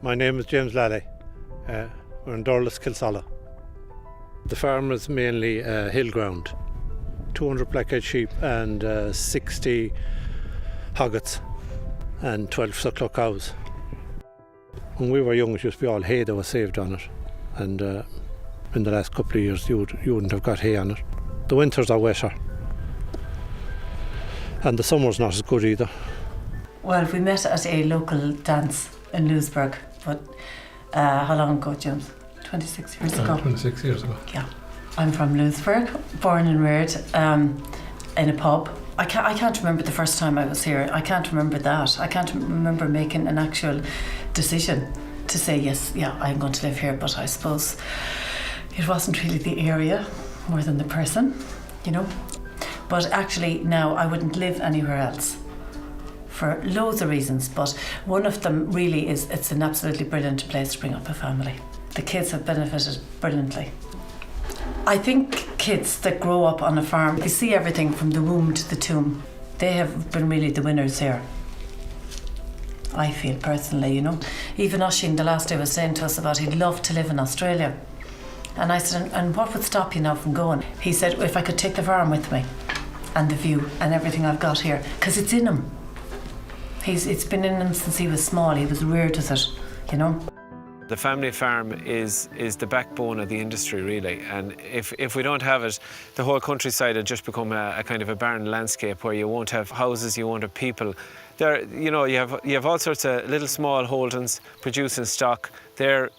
My name is James Lally. We're in Dorless, Kilsalla. The farm is mainly hill ground. 200 black-eyed sheep and 60 hoggets and 12 suckler cows. When we were young, it used to be all hay that was saved on it. And in the last couple of years, you wouldn't have got hay on it. The winters are wetter. And the summer's not as good either. Well, we met at a local dance in Lewisburg, but how long ago, James? 26 years ago. 26 years ago. Yeah. I'm from Lewisburg, born and reared in a pub. I can't remember the first time I was here. I can't remember that. I can't remember making an actual decision to say, yes, yeah, I'm going to live here, but I suppose it wasn't really the area more than the person, you know. But actually now I wouldn't live anywhere else for loads of reasons, but one of them really is it's an absolutely brilliant place to bring up a family. The kids have benefited brilliantly. I think kids that grow up on a farm, they see everything from the womb to the tomb. They have been really the winners here. I feel personally, you know. Even Oisin the last day was saying to us about he'd love to live in Australia. And I said, and what would stop you now from going? He said, if I could take the farm with me and the view and everything I've got here, because it's in him. It's been in him since he was small. He was reared with it, you know. The family farm is the backbone of the industry, really, and if we don't have it, the whole countryside will just become a kind of a barren landscape where you won't have houses, you won't have people. There, you know, you have all sorts of little small holdings producing stock. They're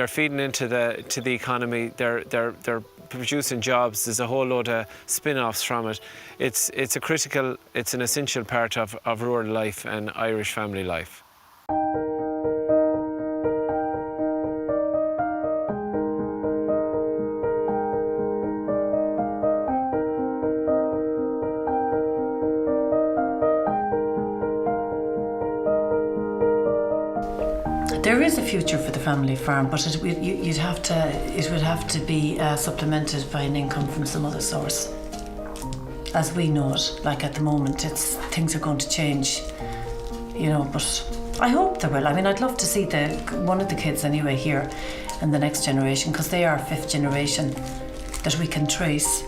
feeding into the economy. They're producing jobs. There's a whole load of spin-offs from it. It's an essential part of rural life and Irish family life. There is a future for the family farm, but it would have to be supplemented by an income from some other source. As we know it, like at the moment, things are going to change, you know. But I hope they will. I mean, I'd love to see one of the kids anyway here, in the next generation, because they are fifth generation that we can trace.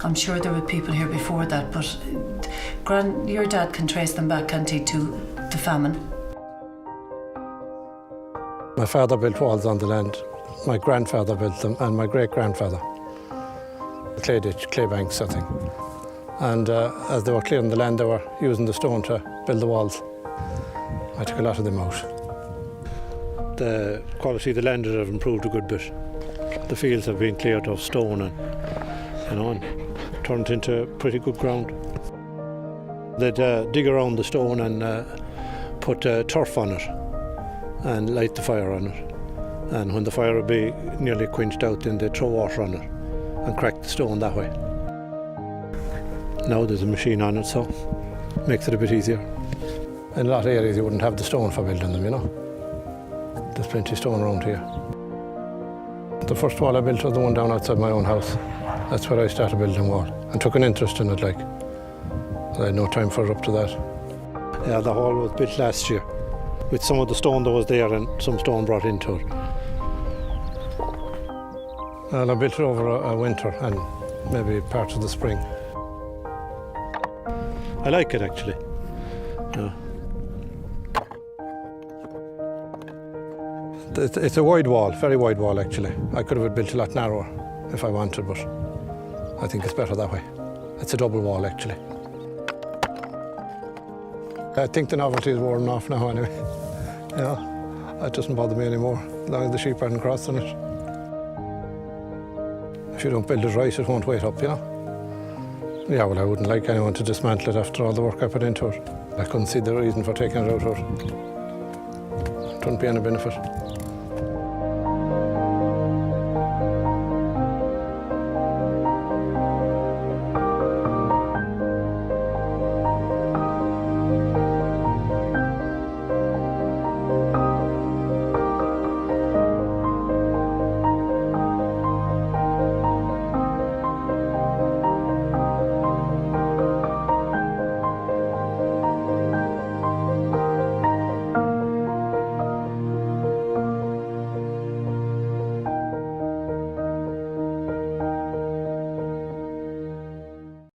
I'm sure there were people here before that, but your dad can trace them back, can't he, to the famine? My father built walls on the land, my grandfather built them, and my great-grandfather. Clay ditch, clay banks, I think. And as they were clearing the land, they were using the stone to build the walls. I took a lot of them out. The quality of the land have improved a good bit. The fields have been cleared of stone and turned into pretty good ground. They'd dig around the stone and put turf on it and light the fire on it. And when the fire would be nearly quenched out, then they'd throw water on it and crack the stone that way. Now there's a machine on it, so it makes it a bit easier. In a lot of areas you wouldn't have the stone for building them, you know. There's plenty of stone around here. The first wall I built was the one down outside my own house. That's where I started building wall and took an interest in it, like. I had no time for it up to that. Yeah, the hall was built last year, with some of the stone that was there and some stone brought into it. And I built it over a winter and maybe part of the spring. I like it, actually. Yeah. It's a wide wall, very wide wall, actually. I could have built a lot narrower if I wanted, but I think it's better that way. It's a double wall, actually. I think the novelty is worn off now, anyway. Yeah, it doesn't bother me anymore, as long as the sheep aren't crossing it. If you don't build it right, it won't wait up, you know. Yeah, well, I wouldn't like anyone to dismantle it after all the work I put into it. I couldn't see the reason for taking it out of it. It wouldn't be any benefit.